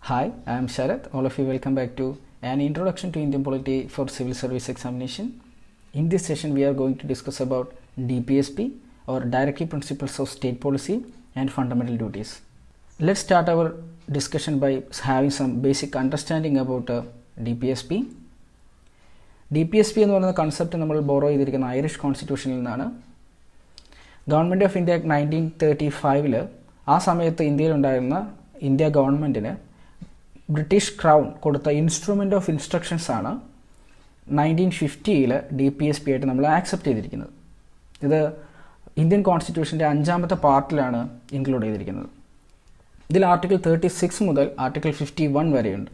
Hi, I am Sharath. All of you welcome back to an introduction to Indian polity for civil service examination. In this session, we are going to discuss about DPSP or Directive Principles of State Policy and Fundamental Duties. Let's start our discussion by having some basic understanding about DPSP. DPSP എന്ന് പറയുന്ന concept നമ്മൾ borrow ചെയ്തിരിക്കുന്ന Irish കോൺസ്റ്റിറ്റ്യൂഷനിൽ നിന്നാണ്. Government of India 1935 ആ സമയത്ത് ഇന്ത്യയിലുണ്ടായിരുന്ന India ഗവൺമെൻറ്റിന് British crown കൊടുത്ത instrument of instructions ആണ് 1950 DPSP ആയിട്ട് നമ്മൾ ആക്സെപ്റ്റ് ചെയ്തിരിക്കുന്നത്. ഇത് ഇന്ത്യൻ കോൺസ്റ്റിറ്റ്യൂഷൻ്റെ 5ാമത്തെ പാർട്ടിലാണ് ഇൻക്ലൂഡ് ചെയ്തിരിക്കുന്നത്. ഇതിൽ ആർട്ടിക്കിൾ 36 മുതൽ ആർട്ടിക്കിൾ 51 വരെയുണ്ട്.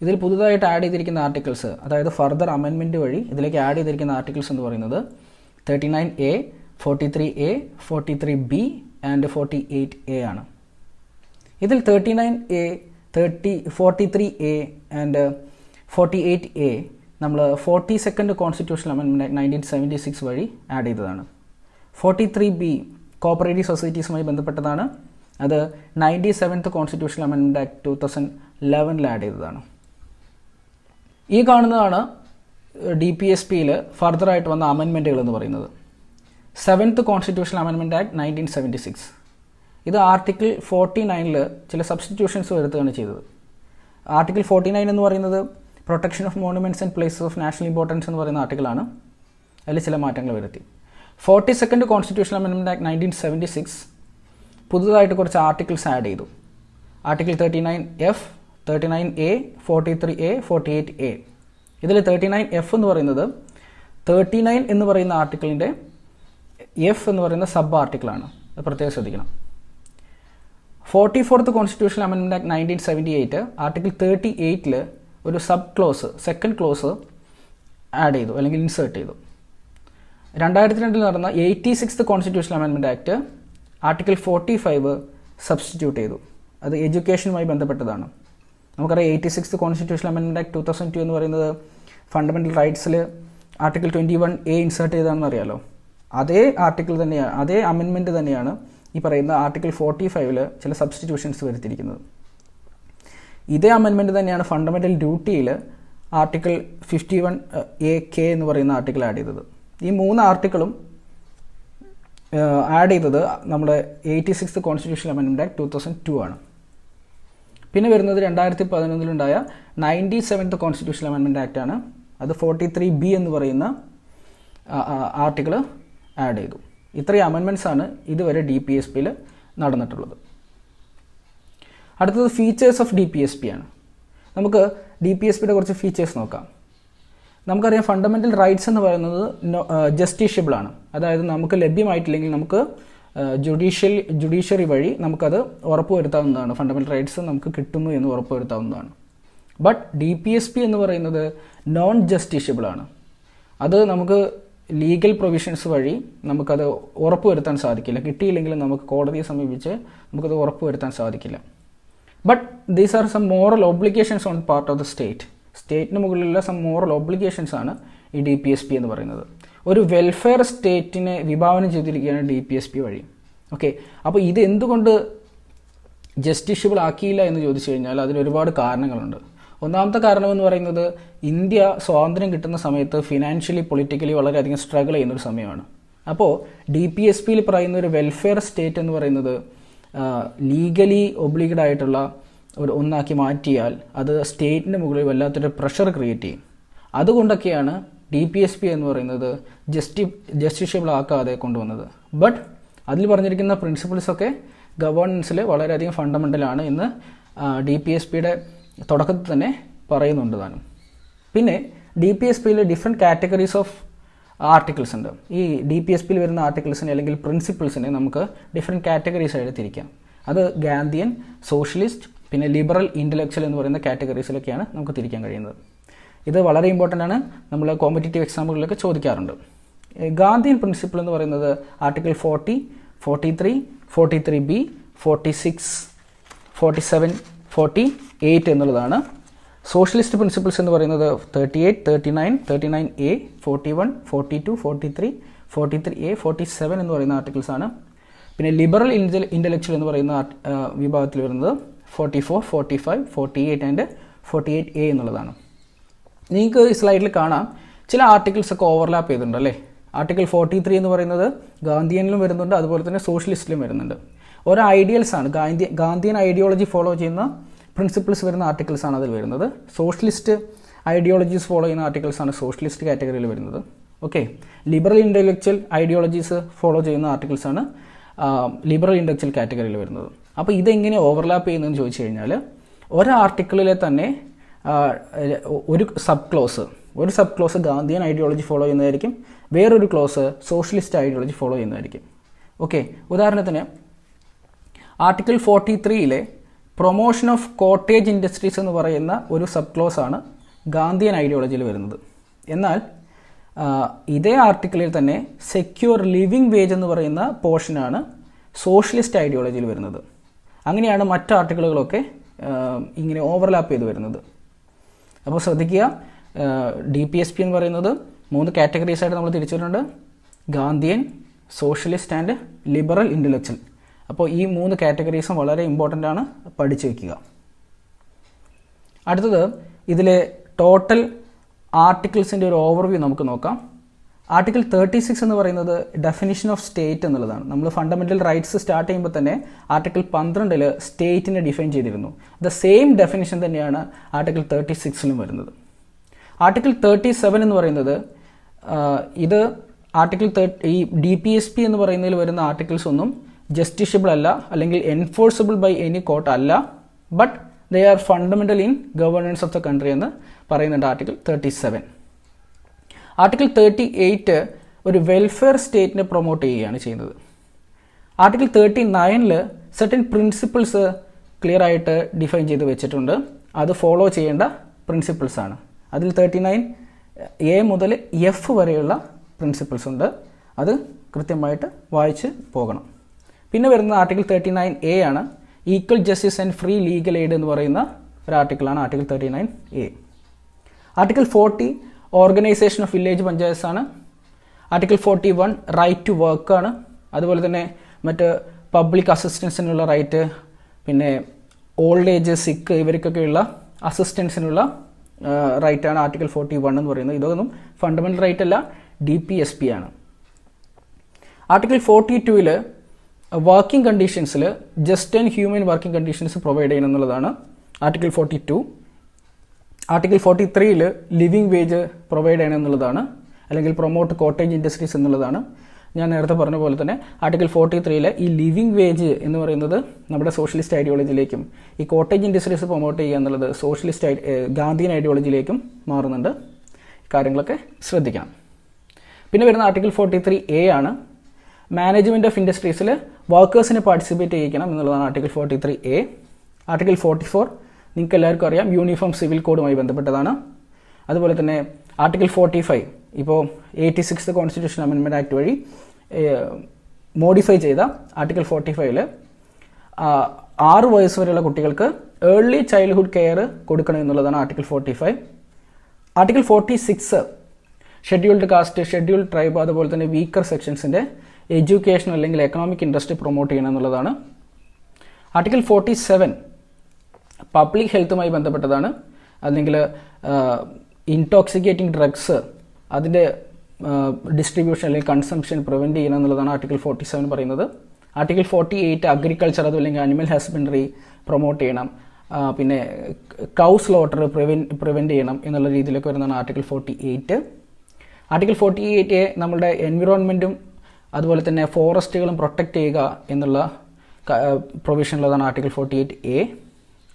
ഇതിൽ പുതുതായിട്ട് ആഡ് ചെയ്തിരിക്കുന്ന ആർട്ടിക്കിൾസ്, അതായത് ഫർദർ അമെൻമെൻറ്റ് വഴി ഇതിലേക്ക് ആഡ് ചെയ്തിരിക്കുന്ന ആർട്ടിക്കിൾസ് എന്ന് പറയുന്നത് 39A, 43A, 43B and 48A ആണ്. ഇതിൽ 39A, 43A ആൻഡ് 48A നമ്മൾ 42nd കോൺസ്റ്റിറ്റ്യൂഷണൽ അമെൻമെൻറ്റ് 1976 വഴി ആഡ് ചെയ്തതാണ്. 43B കോപ്പറേറ്റീവ് സൊസൈറ്റീസുമായി ബന്ധപ്പെട്ടതാണ്. അത് 97th constitutional amendment act 2011 add ചെയ്തതാണ്. ഈ കാണുന്നതാണ് DPSPയിൽ ഫർദറായിട്ട് വന്ന അമെൻമെൻറ്റുകൾ എന്ന് പറയുന്നത്. 7th constitutional amendment act 1976. ഇത് ആർട്ടിക്കിൾ 49 ചില സബ്സ്റ്റിറ്റ്യൂഷൻസ് വരുത്തുകയാണ് ചെയ്തത്. ആർട്ടിക്കിൾ 49 എന്ന് പറയുന്നത് protection of monuments and places of national importance എന്ന് പറയുന്ന ആർട്ടിക്കിളാണ്. അതിൽ ചില മാറ്റങ്ങൾ വരുത്തി. 42nd കോൺസ്റ്റിറ്റ്യൂഷണൽ അമെൻമെൻറ്റ് ആക്ട് 1976 പുതുതായിട്ട് കുറച്ച് ആർട്ടിക്കിൾസ് ആഡ് ചെയ്തു. Article 39F, 39A, 43A, 48A. ഇതിൽ 39F എന്ന് പറയുന്നത് 39 എന്ന് പറയുന്ന ആർട്ടിക്കിളിൻ്റെ F എന്ന് പറയുന്ന സബ് ആർട്ടിക്കിളാണ്. അത് പ്രത്യേകം ശ്രദ്ധിക്കണം. 44th constitutional amendment act 1978 article 38 ഒരു sub close, second close add ചെയ്തു അല്ലെങ്കിൽ ഇൻസേർട്ട് ചെയ്തു. 2002 നടന്ന 86th constitutional amendment act article 45 substitute ചെയ്തു. അത് എഡ്യൂക്കേഷനുമായി ബന്ധപ്പെട്ടതാണ്. നമുക്കറിയാം 86th കോൺസ്റ്റിറ്റ്യൂഷണൽ അമെൻമെൻറ്റ് ആക്ട് 2002 എന്ന് പറയുന്നത് ഫണ്ടമെൻ്റൽ റൈറ്റ്സിൽ ആർട്ടിക്കിൾ 21A ഇൻസേർട്ട് ചെയ്തതാണെന്ന് അറിയാലോ. അതേ ആർട്ടിക്കിൾ തന്നെയാണ്, അതേ അമെൻമെൻറ്റ് തന്നെയാണ് ഈ പറയുന്ന ആർട്ടിക്കിൾ 45 ചില സബ്സ്റ്റിറ്റ്യൂഷൻസ് വരുത്തിയിരിക്കുന്നത്. ഇതേ അമെൻമെൻറ്റ് തന്നെയാണ് ഫണ്ടമെൻ്റൽ ഡ്യൂട്ടിയിൽ ആർട്ടിക്കിൾ 51AK എന്ന് പറയുന്ന ആർട്ടിക്കിൾ ആഡ് ചെയ്തത്. ഈ 3 ആർട്ടിക്കിളും ആഡ് ചെയ്തത് നമ്മുടെ 86th കോൺസ്റ്റിറ്റ്യൂഷണൽ അമെൻമെൻറ്റ് ആക്ട് 2002 ആണ്. പിന്നെ വരുന്നത് 2011 97th കോൺസ്റ്റിറ്റ്യൂഷണൽ അമെൻമെൻറ്റ് ആക്ട് ആണ്. അത് 43B എന്ന് പറയുന്ന ആർട്ടിക്കിൾ ആഡ് ചെയ്തു. ഇത്രയും അമെൻമെൻറ്റ്സ് ആണ് ഇതുവരെ DPSPയിൽ നടന്നിട്ടുള്ളത്. അടുത്തത് ഫീച്ചേഴ്സ് ഓഫ് DPSP ആണ്. നമുക്ക് DPSPയുടെ കുറച്ച് ഫീച്ചേഴ്സ് നോക്കാം. നമുക്കറിയാം ഫണ്ടമെൻ്റൽ റൈറ്റ്സ് എന്ന് പറയുന്നത് ജസ്റ്റീഷ്യബിൾ ആണ്. അതായത് നമുക്ക് ലഭ്യമായിട്ടില്ലെങ്കിൽ നമുക്ക് ജുഡീഷ്യറി വഴി നമുക്കത് ഉറപ്പുവരുത്താവുന്നതാണ്. ഫണ്ടമെൻ്റൽ റൈറ്റ്സ് നമുക്ക് കിട്ടുന്നു എന്ന് ഉറപ്പുവരുത്താവുന്നതാണ്. ബട്ട് DPSP എന്ന് പറയുന്നത് നോൺ ജസ്റ്റീഷ്യബിൾ ആണ്. അത് നമുക്ക് ലീഗൽ പ്രൊവിഷൻസ് വഴി നമുക്കത് ഉറപ്പുവരുത്താൻ സാധിക്കില്ല. കിട്ടിയില്ലെങ്കിലും നമുക്ക് കോടതിയെ സമീപിച്ച് നമുക്കത് ഉറപ്പുവരുത്താൻ സാധിക്കില്ല. But these are some moral obligations on part of the state. സ്റ്റേറ്റിന് മുകളിലുള്ള സം മോറൽ ഒബ്ലിഗേഷൻസ് ആണ് ഈ DPSP എന്ന് പറയുന്നത്. ഒരു വെൽഫെയർ സ്റ്റേറ്റിനെ വിഭാവനം ചെയ്തിരിക്കുകയാണ് DPSP വഴി. ഓക്കെ, അപ്പോൾ ഇത് എന്തുകൊണ്ട് ജസ്റ്റിഷ്യബിൾ ആക്കിയില്ല എന്ന് ചോദിച്ചു കഴിഞ്ഞാൽ അതിന് ഒരുപാട് കാരണങ്ങളുണ്ട്. ഒന്നാമത്തെ കാരണമെന്ന് പറയുന്നത് ഇന്ത്യ സ്വാതന്ത്ര്യം കിട്ടുന്ന സമയത്ത് ഫിനാൻഷ്യലി പൊളിറ്റിക്കലി വളരെയധികം സ്ട്രഗിൾ ചെയ്യുന്നൊരു സമയമാണ്. അപ്പോൾ DPSPയിൽ പറയുന്ന ഒരു വെൽഫെയർ സ്റ്റേറ്റ് എന്ന് പറയുന്നത് ലീഗലി ഒബ്ലിഗഡ് ആയിട്ടുള്ള ഒരു ഒന്നാക്കി മാറ്റിയാൽ അത് സ്റ്റേറ്റിൻ്റെ മുകളിൽ വല്ലാത്തൊരു പ്രഷർ ക്രിയേറ്റ് ചെയ്യും. അതുകൊണ്ടൊക്കെയാണ് DPSP എന്ന് പറയുന്നത് ജസ്റ്റിഷ്യബിൾ ആക്കാതെ കൊണ്ടുവന്നത്. ബട്ട് അതിൽ പറഞ്ഞിരിക്കുന്ന പ്രിൻസിപ്പിൾസൊക്കെ ഗവേണൻസിൽ വളരെയധികം ഫണ്ടമെൻ്റലാണ് എന്ന് DPSPയുടെ തുടക്കത്തിൽ തന്നെ പറയുന്നുണ്ട് താനും. പിന്നെ DPSPയിൽ ഡിഫറെൻറ്റ് കാറ്റഗറീസ് ഓഫ് ആർട്ടിക്കിൾസ് ഉണ്ട്. ഈ DPSPയിൽ വരുന്ന ആർട്ടിക്കിൾസിനെ അല്ലെങ്കിൽ പ്രിൻസിപ്പിൾസിനെ നമുക്ക് ഡിഫറെൻറ്റ് കാറ്റഗറീസ് ആയിട്ട് തിരിക്കാം. അത് ഗാന്ധിയൻ, സോഷ്യലിസ്റ്റ്, പിന്നെ ലിബറൽ, ഇൻ്റലക്ച്വൽ എന്ന് പറയുന്ന കാറ്റഗറീസിലൊക്കെയാണ് നമുക്ക് തിരിക്കാൻ കഴിയുന്നത്. ഇത് വളരെ ഇമ്പോർട്ടൻ്റ് ആണ്. നമ്മൾ കോമ്പറ്റേറ്റീവ് എക്സാമുകളിലൊക്കെ ചോദിക്കാറുണ്ട്. ഗാന്ധിയൻ പ്രിൻസിപ്പിൾ എന്ന് പറയുന്നത് ആർട്ടിക്കിൾ 40, 43, 43B, 46, 47, 48 എന്നുള്ളതാണ്. സോഷ്യലിസ്റ്റ് പ്രിൻസിപ്പിൾസ് എന്ന് പറയുന്നത് 38, 39, 39A, 41, 42, 43, 43A, 47 എന്ന് പറയുന്ന ആർട്ടിക്കിൾസ് ആണ്. പിന്നെ ലിബറൽ ഇൻ്റലക്ച്വൽ എന്ന് പറയുന്ന വിഭാഗത്തിൽ വരുന്നത് 44, 45, 48 ആൻഡ് 48A എന്നുള്ളതാണ്. നിങ്ങൾക്ക് ഈ സ്ലൈഡിൽ കാണാം ചില ആർട്ടിക്കിൾസ് ഒക്കെ ഓവർലാപ്പ് ചെയ്തിട്ടുണ്ട് അല്ലേ. ആർട്ടിക്കിൾ 43 എന്ന് പറയുന്നത് ഗാന്ധിയനിലും വരുന്നുണ്ട്, അതുപോലെ തന്നെ സോഷ്യലിസ്റ്റിലും വരുന്നുണ്ട്. ഓരോ ഐഡിയൽസ് ആണ്, ഗാന്ധിയൻ ഐഡിയോളജി ഫോളോ ചെയ്യുന്ന പ്രിൻസിപ്പിൾസ് വരുന്ന ആർട്ടിക്കിൾസ് ആണ് അതിൽ വരുന്നത്. സോഷ്യലിസ്റ്റ് ഐഡിയോളജീസ് ഫോളോ ചെയ്യുന്ന ആർട്ടിക്കിൾസ് ആണ് സോഷ്യലിസ്റ്റ് കാറ്റഗറിയിൽ വരുന്നത്. Okay, liberal intellectual ideologies follow ചെയ്യുന്ന ആർട്ടിക്കിൾസ് ആണ് ലിബറൽ ഇൻ്റലക്ച്വൽ കാറ്റഗറിയിൽ വരുന്നത്. അപ്പോൾ ഇതെങ്ങനെ ഓവർലാപ്പ് ചെയ്യുന്നതെന്ന് ചോദിച്ചു കഴിഞ്ഞാൽ ഒരു ആർട്ടിക്കിളിലെ തന്നെ ഒരു sub close Gandhian ideology follow ചെയ്യുന്നതായിരിക്കും, വേറൊരു ക്ലോസ് സോഷ്യലിസ്റ്റ് ഐഡിയോളജി ഫോളോ ചെയ്യുന്നതായിരിക്കും. ഓക്കെ, ഉദാഹരണത്തിന് article 43 promotion of cottage industries എന്ന് പറയുന്ന ഒരു സബ് ക്ലോസ് ആണ് ഗാന്ധിയൻ ഐഡിയോളജിയിൽ വരുന്നത്. എന്നാൽ ഇതേ ആർട്ടിക്കിളിൽ തന്നെ സെക്യൂർ ലിവിങ് വേജ് എന്ന് പറയുന്ന പോർഷനാണ് സോഷ്യലിസ്റ്റ് ഐഡിയോളജിയിൽ വരുന്നത്. അങ്ങനെയാണ് മറ്റ് ആർട്ടിക്കിളുകളൊക്കെ ഇങ്ങനെ ഓവർലാപ്പ് ചെയ്ത് വരുന്നത്. അപ്പോൾ ശ്രദ്ധിക്കുക, DPSP എന്ന് പറയുന്നത് 3 കാറ്റഗറീസ് ആയിട്ട് നമ്മൾ തിരിച്ചിട്ടുണ്ട്: Gandhian, socialist and liberal intellectual. അപ്പോൾ ഈ 3 കാറ്റഗറീസും വളരെ ഇമ്പോർട്ടൻ്റ് ആണ്, പഠിച്ചു വയ്ക്കുക. അടുത്തത് ഇതിലെ ടോട്ടൽ ആർട്ടിക്കിൾസിൻ്റെ ഒരു ഓവർവ്യൂ നമുക്ക് നോക്കാം. ആർട്ടിക്കിൾ 36 എന്ന് പറയുന്നത് ഡെഫിനിഷൻ ഓഫ് സ്റ്റേറ്റ് എന്നുള്ളതാണ്. നമ്മൾ ഫണ്ടമെൻ്റൽ റൈറ്റ്സ് സ്റ്റാർട്ട് ചെയ്യുമ്പോൾ തന്നെ ആർട്ടിക്കിൾ 12 സ്റ്റേറ്റിനെ ഡിഫൈൻ ചെയ്തിരുന്നു. ദ സെയിം ഡെഫിനിഷൻ തന്നെയാണ് ആർട്ടിക്കിൾ 36 വരുന്നത്. ആർട്ടിക്കിൾ 37 എന്ന് പറയുന്നത് ഇത് ആർട്ടിക്കിൾ ഈ DPSP എന്ന് പറയുന്നതിൽ വരുന്ന ആർട്ടിക്കിൾസ് ഒന്നും ജസ്റ്റിഷ്യബിൾ അല്ല, അല്ലെങ്കിൽ എൻഫോഴ്സിബിൾ ബൈ എനി കോർട്ട് അല്ല, but they are fundamental in governance of the country എന്ന് പറയുന്നുണ്ട് ആർട്ടിക്കിൾ 37. ആർട്ടിക്കിൾ 38 ഒരു വെൽഫെയർ സ്റ്റേറ്റിനെ പ്രൊമോട്ട് ചെയ്യുകയാണ് ചെയ്യുന്നത്. ആർട്ടിക്കിൾ 39 സർട്ടൻ പ്രിൻസിപ്പിൾസ് ക്ലിയർ ആയിട്ട് ഡിഫൈൻ ചെയ്ത് വെച്ചിട്ടുണ്ട്, അത് ഫോളോ ചെയ്യേണ്ട പ്രിൻസിപ്പിൾസ് ആണ്. അതിൽ 39A മുതൽ F വരെയുള്ള പ്രിൻസിപ്പിൾസ് ഉണ്ട്, അത് കൃത്യമായിട്ട് വായിച്ച് പോകണം. പിന്നെ വരുന്ന ആർട്ടിക്കിൾ 39A ആണ്. Equal justice and free legal aid എന്ന് പറയുന്ന ഒരു ആർട്ടിക്കിളാണ് article 39A. Article 40 organisation of village panchayats ആണ്. ആർട്ടിക്കിൾ 41 റൈറ്റ് ടു വർക്ക് ആണ്. അതുപോലെ തന്നെ മറ്റ് പബ്ലിക് അസിസ്റ്റൻസിനുള്ള റൈറ്റ്, പിന്നെ ഓൾഡ് ഏജ്, സിക്ക് ഇവർക്കൊക്കെയുള്ള അസിസ്റ്റൻസിനുള്ള റൈറ്റാണ് ആർട്ടിക്കിൾ 41 എന്ന് പറയുന്നത്. ഇതൊന്നും ഫണ്ടമെൻ്റൽ റൈറ്റ് അല്ല, DPSP ആണ്. ആർട്ടിക്കിൾ 42 വർക്കിംഗ് കണ്ടീഷൻസിൽ just and human working conditions provide ചെയ്യണം എന്നുള്ളതാണ് article 42. Article 43 living wage provide ചെയ്യണം എന്നുള്ളതാണ്, അല്ലെങ്കിൽ പ്രൊമോട്ട് കോട്ടേജ് ഇൻഡസ്ട്രീസ് എന്നുള്ളതാണ്. ഞാൻ നേരത്തെ പറഞ്ഞ പോലെ തന്നെ ആർട്ടിക്കിൾ 43 ഈ ലിവിങ് വേജ് എന്ന് പറയുന്നത് നമ്മുടെ സോഷ്യലിസ്റ്റ് ഐഡിയോളജിയിലേക്കും ഈ കോട്ടേജ് ഇൻഡസ്ട്രീസ് പ്രൊമോട്ട് ചെയ്യുക എന്നുള്ളത് സോഷ്യലിസ്റ്റ് ഗാന്ധിയൻ ഐഡിയോളജിയിലേക്കും മാറുന്നുണ്ട്. കാര്യങ്ങളൊക്കെ ശ്രദ്ധിക്കണം. പിന്നെ വരുന്ന ആർട്ടിക്കിൾ 43A ആണ്. മാനേജ്മെൻറ്റ് ഓഫ് ഇൻഡസ്ട്രീസിൽ വർക്കേഴ്സിനെ പാർട്ടിസിപ്പേറ്റ് ചെയ്യിക്കണം എന്നുള്ളതാണ് ആർട്ടിക്കിൾ 43A. ആർട്ടിക്കിൾ 44 നിങ്ങൾക്ക് എല്ലാവർക്കും അറിയാം, യൂണിഫോം സിവിൽ കോഡുമായി ബന്ധപ്പെട്ടതാണ്. അതുപോലെ തന്നെ ആർട്ടിക്കിൾ 45 ഇപ്പോൾ 86th കോൺസ്റ്റിറ്റ്യൂഷൻ അമെൻമെൻറ്റ് ആക്ട് വഴി മോഡിഫൈ ചെയ്ത ആർട്ടിക്കിൾ 45 6 വയസ്സ് വരെയുള്ള കുട്ടികൾക്ക് ഏർലി ചൈൽഡ്ഹുഡ് കെയർ കൊടുക്കണം എന്നുള്ളതാണ് article 45. Article 46 scheduled caste, scheduled tribe, അതുപോലെ തന്നെ വീക്കർ സെക്ഷൻസിൻ്റെ എഡ്യൂക്കേഷൻ അല്ലെങ്കിൽ എക്കണോമിക് ഇൻട്രസ്റ്റ് പ്രൊമോട്ട് ചെയ്യണം എന്നുള്ളതാണ്. ആർട്ടിക്കിൾ 47 പബ്ലിക് ഹെൽത്തുമായി ബന്ധപ്പെട്ടതാണ്, അല്ലെങ്കിൽ ഇൻടോക്സിക്കേറ്റിംഗ് ഡ്രഗ്സ് അതിൻ്റെ ഡിസ്ട്രിബ്യൂഷൻ അല്ലെങ്കിൽ കൺസംപ്ഷൻ പ്രിവെൻറ്റ് ചെയ്യണം എന്നുള്ളതാണ് ആർട്ടിക്കിൾ 47 പറയുന്നത്. ആർട്ടിക്കിൾ 48 അഗ്രികൾച്ചർ അതുമല്ലെങ്കിൽ അനിമൽ ഹസ്ബൻഡറി പ്രൊമോട്ട് ചെയ്യണം, പിന്നെ കൗ സ്ലോട്ടർ പ്രിവെൻറ്റ് ചെയ്യണം എന്നുള്ള രീതിയിലൊക്കെ വരുന്നതാണ് ആർട്ടിക്കിൾ 48. ആർട്ടിക്കിൾ 48A നമ്മളുടെ എൻവിറോൺമെൻറ്റും അതുപോലെ തന്നെ ഫോറസ്റ്റുകളും പ്രൊട്ടക്റ്റ് ചെയ്യുക എന്നുള്ള പ്രൊവിഷനുള്ളതാണ് article 48A.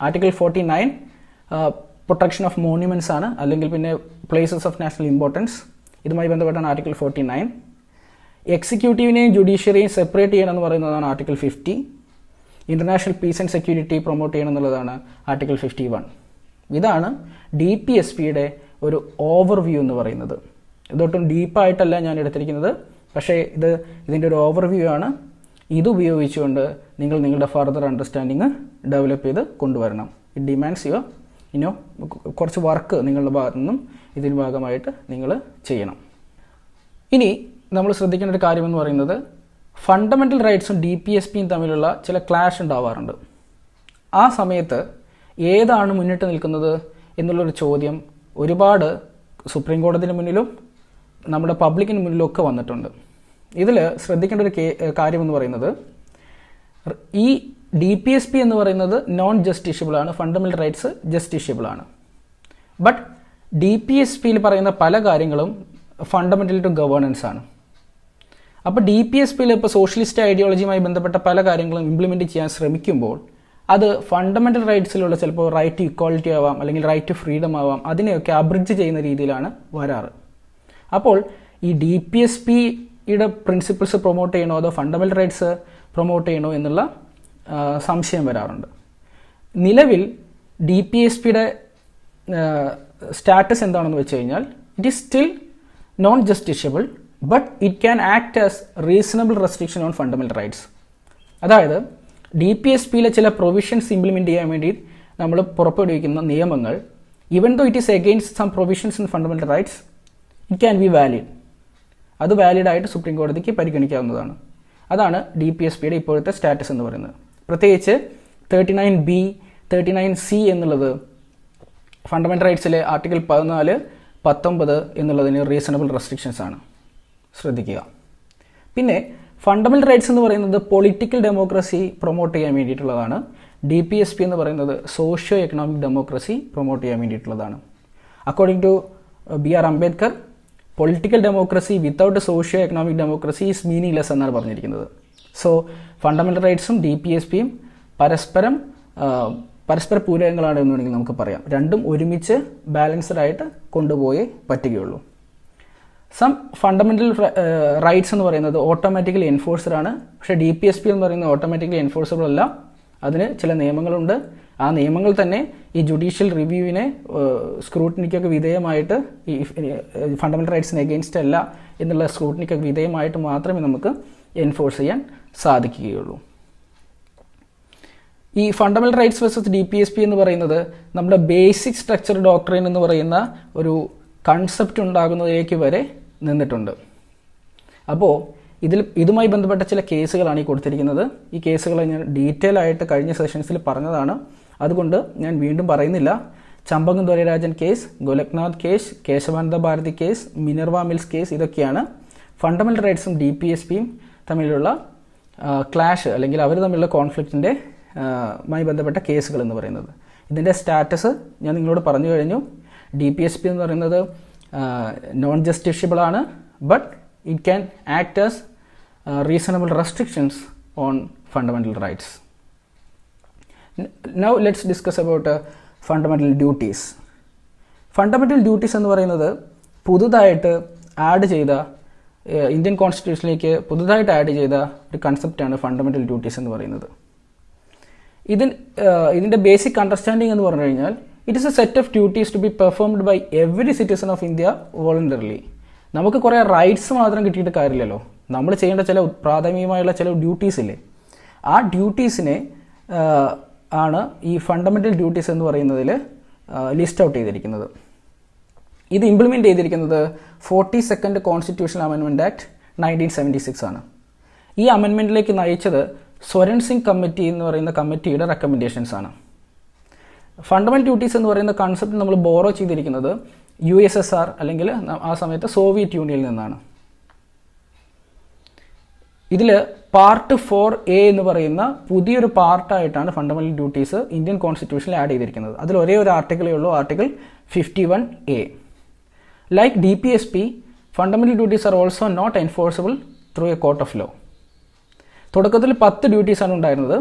Article 49 protection of monuments ആണ്, അല്ലെങ്കിൽ പിന്നെ പ്ലേസസ് ഓഫ് നാഷണൽ ഇമ്പോർട്ടൻസ്, ഇതുമായി ബന്ധപ്പെട്ടാണ് ആർട്ടിക്കിൾ 49. എക്സിക്യൂട്ടീവിനെയും ജുഡീഷ്യറിയെയും സെപ്പറേറ്റ് ചെയ്യണം എന്ന് പറയുന്നതാണ് article 50. International piece and security promote ചെയ്യണം എന്നുള്ളതാണ് ആർട്ടിക്കിൾ 51. ഇതാണ് DPSPയുടെ ഒരു ഓവർവ്യൂ എന്ന് പറയുന്നത്. ഇതൊട്ടും ഡീപ്പായിട്ടല്ല ഞാൻ എടുത്തിരിക്കുന്നത്, പക്ഷേ ഇതിൻ്റെ ഒരു ഓവർവ്യൂ ആണ്. ഇതുപയോഗിച്ചുകൊണ്ട് നിങ്ങൾ നിങ്ങളുടെ ഫർദർ അണ്ടർസ്റ്റാൻഡിങ് ഡെവലപ്പ് ചെയ്ത് കൊണ്ടുവരണം. ഇറ്റ് ഡിമാൻഡ്സ് കുറച്ച് വർക്ക് നിങ്ങളുടെ ഭാഗത്തു നിന്നും ഇതിന് ഭാഗമായിട്ട് നിങ്ങൾ ചെയ്യണം. ഇനി നമ്മൾ ശ്രദ്ധിക്കേണ്ട ഒരു കാര്യമെന്ന് പറയുന്നത് ഫണ്ടമെൻ്റൽ റൈറ്റ്സും DPSPയും തമ്മിലുള്ള ചില ക്ലാഷ് ഉണ്ടാവാറുണ്ട്. ആ സമയത്ത് ഏതാണ് മുന്നിട്ട് നിൽക്കുന്നത് എന്നുള്ളൊരു ചോദ്യം ഒരുപാട് സുപ്രീം കോടതിന് മുന്നിലും നമ്മുടെ പബ്ലിക്കിന് മുന്നിലും ഒക്കെ വന്നിട്ടുണ്ട്. ഇതിൽ ശ്രദ്ധിക്കേണ്ട ഒരു കാര്യമെന്ന് പറയുന്നത്, ഈ DPSP എന്ന് പറയുന്നത് നോൺ ജസ്റ്റീഷ്യബിൾ ആണ്, ഫണ്ടമെന്റൽ റൈറ്റ്സ് ജസ്റ്റീഷ്യബിൾ ആണ്. ബട്ട് DPSPയിൽ പറയുന്ന പല കാര്യങ്ങളും ഫണ്ടമെന്റൽ ടു ഗവേണൻസ് ആണ്. അപ്പോൾ DPSPയിൽ ഇപ്പോൾ സോഷ്യലിസ്റ്റ് ഐഡിയോളജിയുമായി ബന്ധപ്പെട്ട പല കാര്യങ്ങളും ഇംപ്ലിമെൻറ്റ് ചെയ്യാൻ ശ്രമിക്കുമ്പോൾ അത് ഫണ്ടമെന്റൽ റൈറ്റ്സിലുള്ള ചിലപ്പോൾ റൈറ്റ് ടു ഇക്വാളിറ്റി ആവാം, അല്ലെങ്കിൽ റൈറ്റ് ടു ഫ്രീഡം ആവാം, അതിനെയൊക്കെ അബ്രിഡ്ജ് ചെയ്യുന്ന രീതിയിലാണ് വരാറ്. അപ്പോൾ ഈ DPSPയുടെ പ്രിൻസിപ്പിൾസ് പ്രൊമോട്ട് ചെയ്യണോ അതോ ഫണ്ടമെന്റൽ റൈറ്റ്സ് പ്രൊമോട്ട് ചെയ്യണോ എന്നുള്ള സംശയം വരാറുണ്ട്. നിലവിൽ DPSPയുടെ സ്റ്റാറ്റസ് എന്താണെന്ന് വെച്ച് കഴിഞ്ഞാൽ, it is still non justiciable but it can act as reasonable restriction on fundamental rights. അതായത് DPSPയിലെ ചില പ്രൊവിഷൻസ് ഇംപ്ലിമെൻറ്റ് ചെയ്യാൻ വേണ്ടി നമ്മൾ പുറപ്പെടുവിക്കുന്ന നിയമങ്ങൾ, even though it is against some provisions in fundamental rights, it can be valid. അത് വാലിഡായിട്ട് സുപ്രീം കോടതിക്ക് പരിഗണിക്കാവുന്നതാണ്. അതാണ് DPSPയുടെ ഇപ്പോഴത്തെ സ്റ്റാറ്റസ് എന്ന് പറയുന്നത്. പ്രത്യേകിച്ച് 39B 39C എന്നുള്ളത് ഫണ്ടമെന്റൽ റൈറ്റ്സിലെ ആർട്ടിക്കിൾ 14, 19 എന്നുള്ളതിന് റീസണബിൾ റെസ്ട്രിക്ഷൻസ് ആണ്. ശ്രദ്ധിക്കുക. പിന്നെ ഫണ്ടമെന്റൽ റൈറ്റ്സ് എന്ന് പറയുന്നത് പൊളിറ്റിക്കൽ ഡെമോക്രസി പ്രൊമോട്ട് ചെയ്യാൻ വേണ്ടിയിട്ടുള്ളതാണ്. DPSP എന്ന് പറയുന്നത് സോഷ്യോ എക്കണോമിക് ഡെമോക്രസി പ്രൊമോട്ട് ചെയ്യാൻ വേണ്ടിയിട്ടുള്ളതാണ്. According to BR Ambedkar, political democracy without socio economic democracy is meaningless എന്നാണ് പറഞ്ഞിരിക്കുന്നത്. സോ ഫണ്ടമെന്റൽ റൈറ്റ്സും DPSPയും പരസ്പര പൂരകങ്ങളാണ് എന്ന് വേണമെങ്കിൽ നമുക്ക് പറയാം. രണ്ടും ഒരുമിച്ച് ബാലൻസ്ഡ് ആയിട്ട് കൊണ്ടുപോയേ പറ്റുകയുള്ളൂ. സം ഫണ്ടമെന്റൽ റൈറ്റ്സ് എന്ന് പറയുന്നത് ഓട്ടോമാറ്റിക്കലി എൻഫോഴ്സ്ഡ് ആണ്. പക്ഷേ DPSP എന്ന് പറയുന്നത് ഓട്ടോമാറ്റിക്കലി എൻഫോഴ്സബിൾ അല്ല. അതിന് ചില നിയമങ്ങളുണ്ട്. ആ നിയമങ്ങൾ തന്നെ ഈ ജുഡീഷ്യൽ റിവ്യൂവിനെ സ്ക്രൂട്ടിനിക്കൊക്കെ വിധേയമായിട്ട്, ഈ ഫണ്ടമെന്റൽ റൈറ്റ്സിന് എഗെയിൻസ്റ്റ് അല്ല എന്നുള്ള സ്ക്രൂട്ടിനിക്കൊക്കെ വിധേയമായിട്ട് മാത്രമേ നമുക്ക് എൻഫോഴ്സ് ചെയ്യാൻ സാധിക്കുകയുള്ളൂ. ഈ ഫണ്ടമെന്റൽ റൈറ്റ്സ് വേഴ്സസ് DPSP എന്ന് പറയുന്നത് നമ്മുടെ ബേസിക് സ്ട്രക്ചർ ഡോക്ട്രിൻ എന്ന് പറയുന്ന ഒരു കൺസെപ്റ്റ് ഉണ്ടാകുന്നതിലേക്ക് വരെ നിന്നിട്ടുണ്ട്. അപ്പോൾ ഇതുമായി ബന്ധപ്പെട്ട ചില കേസുകളാണ് ഈ കൊടുത്തിരിക്കുന്നത്. ഈ കേസുകൾ ഞാൻ ഡീറ്റെയിൽ ആയിട്ട് കഴിഞ്ഞ സെഷൻസിൽ പറഞ്ഞതാണ്, അതുകൊണ്ട് ഞാൻ വീണ്ടും പറയുന്നില്ല. Champakam Dorairajan case, Golaknath case, Kesavananda Bharati case, Minerva Mills case, ഇതൊക്കെയാണ് ഫണ്ടമെന്റൽ റൈറ്റ്സും DPSPയും തമ്മിലുള്ള ക്ലാഷ് അല്ലെങ്കിൽ അവർ തമ്മിലുള്ള കോൺഫ്ലിക്റ്റിൻ്റെ മായി ബന്ധപ്പെട്ട കേസുകൾ എന്ന് പറയുന്നത്. ഇതിൻ്റെ സ്റ്റാറ്റസ് ഞാൻ നിങ്ങളോട് പറഞ്ഞു കഴിഞ്ഞു. DPSP എന്ന് പറയുന്നത് നോൺ ജസ്റ്റീഷ്യബിൾ ആണ്, but it can act as reasonable restrictions on fundamental rights. Now let's discuss about fundamental duties. Fundamental duties എന്ന് പറയുന്നത് പുതുതായിട്ട് ആഡ് ചെയ്ത, ഇന്ത്യൻ കോൺസ്റ്റിറ്റ്യൂഷനിലേക്ക് പുതുതായിട്ട് ആഡ് ചെയ്ത ഒരു കൺസെപ്റ്റാണ് ഫണ്ടമെന്റൽ ഡ്യൂട്ടീസ് എന്ന് പറയുന്നത്. ഇതിൻ്റെ ബേസിക് അണ്ടർസ്റ്റാൻഡിങ് എന്ന് പറഞ്ഞു കഴിഞ്ഞാൽ, it is a set of duties to be performed by every citizen of India voluntarily. നമുക്ക് കുറേ റൈറ്റ്സ് മാത്രം കിട്ടിയിട്ട് കാര്യമില്ലല്ലോ, നമ്മൾ ചെയ്യേണ്ട ചില പ്രാഥമികമായുള്ള ചില ഡ്യൂട്ടീസ് ഇല്ലേ, ആ ഡ്യൂട്ടീസിനെ ആണ് ഈ ഫണ്ടമെന്റൽ ഡ്യൂട്ടീസ് എന്ന് പറയുന്നതിൽ ലിസ്റ്റ് ഔട്ട് ചെയ്തിരിക്കുന്നത്. ഇത് ഇംപ്ലിമെൻറ്റ് ചെയ്തിരിക്കുന്നത് 42nd കോൺസ്റ്റിറ്റ്യൂഷണൽ അമെൻമെൻറ്റ് ആക്ട് 1976 ആണ്. ഈ അമെൻമെൻറ്റിലേക്ക് നയിച്ചത് സ്വരൺ സിംഗ് കമ്മിറ്റി എന്ന് പറയുന്ന കമ്മിറ്റിയുടെ റെക്കമെൻഡേഷൻസ് ആണ്. ഫണ്ടമെന്റൽ ഡ്യൂട്ടീസ് എന്ന് പറയുന്ന കൺസെപ്റ്റ് നമ്മൾ ബോറോ ചെയ്തിരിക്കുന്നത് USSR അല്ലെങ്കിൽ ആ സമയത്ത് സോവിയറ്റ് യൂണിയനിൽ നിന്നാണ്. ഇതിൽ പാർട്ട് 4A എന്ന് പറയുന്ന പുതിയൊരു പാർട്ടായിട്ടാണ് ഫണ്ടമെന്റൽ ഡ്യൂട്ടീസ് ഇന്ത്യൻ കോൺസ്റ്റിറ്റ്യൂഷനിൽ ആഡ് ചെയ്തിരിക്കുന്നത്. അതിൽ ഒരേ ഒരു ആർട്ടിക്കിളേ ഉള്ളൂ, article 51A. Like DPSP, fundamental duties are also not enforceable through a court of law. തുടക്കത്തിൽ 10 ഡ്യൂട്ടീസാണ് ഉണ്ടായിരുന്നത്.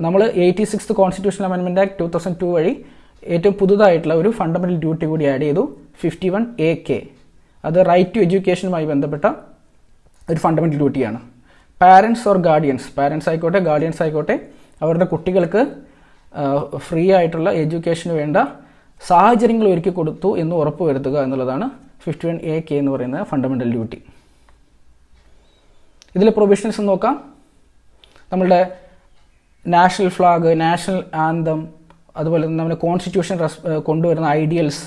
നമ്മൾ 86th കോൺസ്റ്റിറ്റ്യൂഷണൽ അമെൻമെൻറ്റ് ആക്ട് 2002 വഴി ഏറ്റവും പുതുതായിട്ടുള്ള ഒരു ഫണ്ടമെന്റൽ ഡ്യൂട്ടി കൂടി ആഡ് ചെയ്തു, 51AK. അത് റൈറ്റ് ടു എഡ്യൂക്കേഷനുമായി ബന്ധപ്പെട്ട ഒരു ഫണ്ടമെന്റൽ ഡ്യൂട്ടിയാണ്. പാരൻസ് ഓർ ഗാർഡിയൻസ്, പാരൻസ് ആയിക്കോട്ടെ ഗാർഡിയൻസ് ആയിക്കോട്ടെ, അവരുടെ കുട്ടികൾക്ക് ഫ്രീ ആയിട്ടുള്ള എഡ്യൂക്കേഷന് വേണ്ട സാഹചര്യങ്ങൾ ഒരുക്കി കൊടുത്തു എന്ന് ഉറപ്പുവരുത്തുക എന്നുള്ളതാണ് 51AK എന്ന് പറയുന്ന ഫണ്ടമെന്റൽ ഡ്യൂട്ടി. ഇതിലെ പ്രൊവിഷൻസ് നോക്കാം. നമ്മളുടെ നാഷണൽ ഫ്ലാഗ്, നാഷണൽ ആന്തം, അതുപോലെ തന്നെ നമ്മുടെ കോൺസ്റ്റിറ്റ്യൂഷൻ കൊണ്ടുവരുന്ന ഐഡിയൽസ്,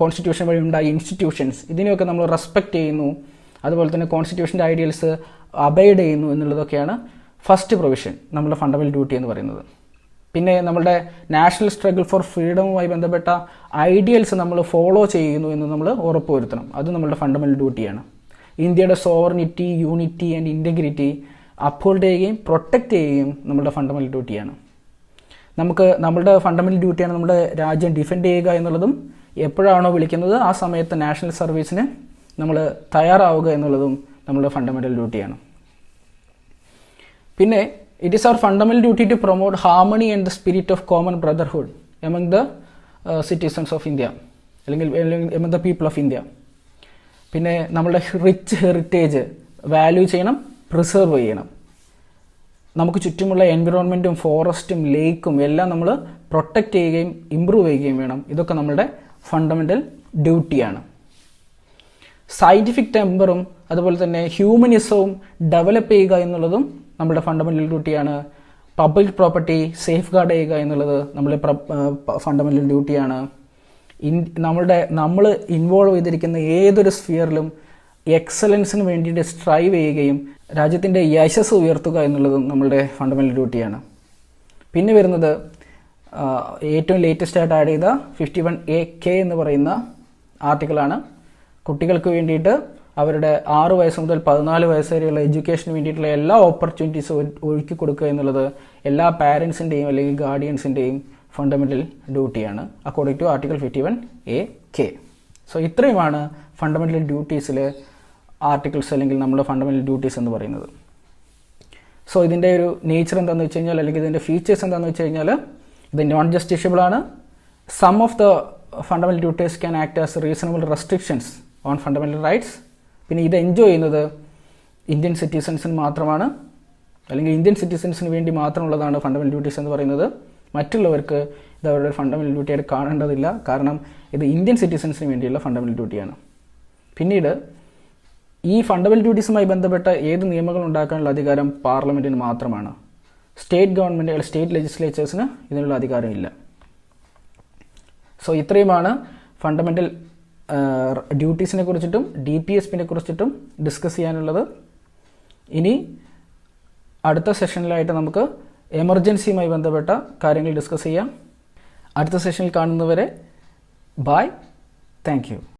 കോൺസ്റ്റിറ്റ്യൂഷൻ വഴി ഉണ്ടായ ഇൻസ്റ്റിറ്റ്യൂഷൻസ്, ഇതിനെയൊക്കെ നമ്മൾ റെസ്പെക്റ്റ് ചെയ്യുന്നു. അതുപോലെ തന്നെ കോൺസ്റ്റിറ്റ്യൂഷൻ്റെ ഐഡിയൽസ് അബൈഡ് ചെയ്യുന്നു എന്നുള്ളതൊക്കെയാണ് ഫസ്റ്റ് പ്രൊവിഷൻ, നമ്മുടെ ഫണ്ടമെന്റൽ ഡ്യൂട്ടി എന്ന് പറയുന്നത്. പിന്നെ നമ്മുടെ നാഷണൽ സ്ട്രഗിൾ ഫോർ ഫ്രീഡമുമായി ബന്ധപ്പെട്ട ഐഡിയൽസ് നമ്മൾ ഫോളോ ചെയ്യുന്നു എന്ന് നമ്മൾ ഉറപ്പുവരുത്തണം. അത് നമ്മളുടെ ഫണ്ടമെൻ്റൽ ഡ്യൂട്ടിയാണ്. ഇന്ത്യയുടെ sovereignty, unity and integrity uphold ചെയ്യുകയും പ്രൊട്ടക്റ്റ് ചെയ്യുകയും നമ്മുടെ ഫണ്ടമെൻ്റൽ ഡ്യൂട്ടിയാണ്. നമ്മളുടെ ഫണ്ടമെൻ്റൽ ഡ്യൂട്ടിയാണ് നമ്മുടെ രാജ്യം ഡിഫെൻഡ് ചെയ്യുക എന്നുള്ളതും എപ്പോഴാണോ വിളിക്കുന്നത് ആ സമയത്ത് നാഷണൽ സർവീസിന് നമ്മൾ തയ്യാറാവുക എന്നുള്ളതും നമ്മുടെ ഫണ്ടമെൻ്റൽ ഡ്യൂട്ടിയാണ്. പിന്നെ it is our fundamental duty to promote harmony and the spirit of common brotherhood among the citizens of India, അല്ലെങ്കിൽ among the people of India. പിന്നെ നമ്മളുടെ റിച്ച് ഹെറിറ്റേജ് വാല്യൂ ചെയ്യണം, പ്രിസർവ് ചെയ്യണം. നമുക്ക് ചുറ്റുമുള്ള എൻവിറോൺമെൻറ്റും ഫോറസ്റ്റും ലേക്കും എല്ലാം നമ്മൾ പ്രൊട്ടക്റ്റ് ചെയ്യുകയും ഇമ്പ്രൂവ് ചെയ്യുകയും വേണം. ഇതൊക്കെ നമ്മളുടെ ഫണ്ടമെൻ്റൽ ഡ്യൂട്ടിയാണ്. സയൻറ്റിഫിക് ടെമ്പറും അതുപോലെ തന്നെ ഹ്യൂമനിസവും ഡെവലപ്പ് ചെയ്യുക എന്നുള്ളതും നമ്മുടെ ഫണ്ടമെൻ്റൽ ഡ്യൂട്ടിയാണ്. പബ്ലിക് പ്രോപ്പർട്ടി സേഫ് ഗാർഡ് ചെയ്യുക എന്നുള്ളത് നമ്മുടെ ഫണ്ടമെൻ്റൽ ഡ്യൂട്ടിയാണ്. നമ്മൾ ഇൻവോൾവ് ചെയ്തിരിക്കുന്ന ഏതൊരു സ്ഫിയറിലും എക്സലൻസിന് വേണ്ടിയിട്ട് സ്ട്രൈവ് ചെയ്യുകയും രാജ്യത്തിൻ്റെ യശസ് ഉയർത്തുക എന്നുള്ളതും നമ്മളുടെ ഫണ്ടമെൻ്റൽ ഡ്യൂട്ടിയാണ്. പിന്നെ വരുന്നത് ഏറ്റവും ലേറ്റസ്റ്റ് ആയിട്ട് ആഡ് ചെയ്ത 51AK എന്ന് പറയുന്ന ആർട്ടിക്കിളാണ്. കുട്ടികൾക്ക് വേണ്ടിയിട്ട് അവരുടെ 6 വയസ്സ് മുതൽ 14 വയസ്സ് വരെയുള്ള എഡ്യൂക്കേഷന് വേണ്ടിയിട്ടുള്ള എല്ലാ ഓപ്പർച്യൂണിറ്റീസും ഒരുക്കി കൊടുക്കുക എന്നുള്ളത് എല്ലാ പാരൻസിൻ്റെയും അല്ലെങ്കിൽ ഗാർഡിയൻസിൻ്റെയും ഫണ്ടമെൻ്റൽ ഡ്യൂട്ടിയാണ് according to article 51AK. So ഇത്രയുമാണ് ഫണ്ടമെൻ്റൽ ഡ്യൂട്ടീസിലെ ആർട്ടിക്കിൾസ് അല്ലെങ്കിൽ നമ്മുടെ ഫണ്ടമെൻ്റൽ ഡ്യൂട്ടീസ് എന്ന് പറയുന്നത്. സോ ഇതിൻ്റെ ഒരു നേച്ചർ എന്താണെന്ന് വെച്ച് കഴിഞ്ഞാൽ, അല്ലെങ്കിൽ ഇതിൻ്റെ ഫീച്ചേഴ്സ് എന്താണെന്ന് വെച്ച് കഴിഞ്ഞാൽ, ഇത് നോൺ ജസ്റ്റിഷ്യബിൾ ആണ്. Some of the fundamental duties can act as reasonable restrictions on fundamental rights. പിന്നെ ഇത് എൻജോയ് ചെയ്യുന്നത് ഇന്ത്യൻ സിറ്റിസൺസിന് മാത്രമാണ്, അല്ലെങ്കിൽ ഇന്ത്യൻ സിറ്റിസൺസിന് വേണ്ടി മാത്രമുള്ളതാണ് ഫണ്ടമെൻ്റൽ ഡ്യൂട്ടീസ് എന്ന് പറയുന്നത്. മറ്റുള്ളവർക്ക് ഇത് അവരുടെ ഫണ്ടമെൻ്റൽ ഡ്യൂട്ടിയായിട്ട് കാണേണ്ടതില്ല, കാരണം ഇത് ഇന്ത്യൻ സിറ്റിസൺസിന് വേണ്ടിയുള്ള ഫണ്ടമെൻ്റൽ ഡ്യൂട്ടിയാണ്. പിന്നീട് ഈ ഫണ്ടമെൻ്റൽ ഡ്യൂട്ടീസുമായി ബന്ധപ്പെട്ട ഏത് നിയമങ്ങൾ ഉണ്ടാക്കാനുള്ള അധികാരം പാർലമെൻറ്റിന് മാത്രമാണ്. സ്റ്റേറ്റ് ഗവൺമെൻറ് അല്ലെങ്കിൽ സ്റ്റേറ്റ് ലെജിസ്ലേച്ചേഴ്സിന് ഇതിനുള്ള അധികാരമില്ല. സോ ഇത്രയുമാണ് ഫണ്ടമെൻ്റൽ ഡ്യൂട്ടീസിനെ കുറിച്ചിട്ടും DPSPനെ കുറിച്ചിട്ടും ഡിസ്കസ് ചെയ്യാനുള്ളത്. ഇനി അടുത്ത സെഷനിലായിട്ട് നമുക്ക് എമർജൻസിയുമായി ബന്ധപ്പെട്ട കാര്യങ്ങൾ ഡിസ്കസ് ചെയ്യാം. അടുത്ത സെഷനിൽ കാണുന്നവരെ ബൈ, താങ്ക് യു.